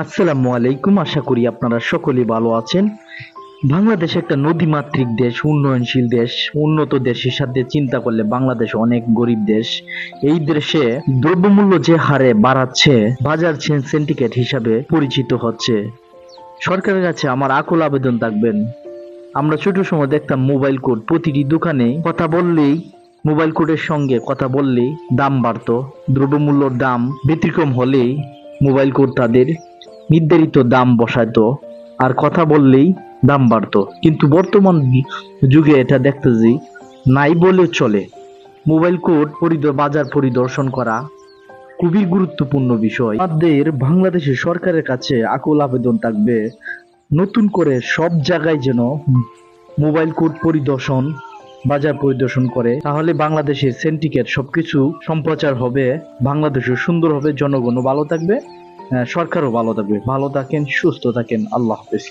আসসালামু আলাইকুম। আশা করি আপনারা সকলেই ভালো আছেন। বাংলাদেশ একটা নদীমাতৃক দেশ, উন্নয়নশীল দেশ। উন্নত দেশের সাথে চিন্তা করলে বাংলাদেশ অনেক গরিব দেশ। এই দেশে দ্রব্যমূল্য যে হারে বাড়াচ্ছে, বাজার সিন্ডিকেট হিসাবে পরিচিত হচ্ছে। সরকারের কাছে আমার আকুল আবেদন থাকবেন, আমরা ছোট সময় দেখতাম মোবাইল কোড প্রতিটি দোকানে কথা বললেই, মোবাইল কোডের সঙ্গে কথা বললেই দাম বাড়তো। দ্রব্যমূল্যর দাম ব্যতিক্রম হলেই মোবাইল কোড তাদের নির্ধারিত দাম বসাইতো, আর কথা বললেই দাম বাড়তো। কিন্তু বর্তমান যুগে এটা দেখতেছি নাই বলে চলে। মোবাইল কোড বাজার পরিদর্শন করা খুবই গুরুত্বপূর্ণ বিষয়। আমাদের বাংলাদেশের সরকারের কাছে আকুল আবেদন থাকবে, নতুন করে সব জায়গায় যেন মোবাইল কোড পরিদর্শন, বাজার পরিদর্শন করে, তাহলে বাংলাদেশের সেন্টিকেট সবকিছু সম্প্রচার হবে, বাংলাদেশও সুন্দর হবে, জনগণও ভালো থাকবে, সরকারও ভালো থাকবে। ভালো থাকেন, সুস্থ থাকেন, আল্লাহ হাফেজ।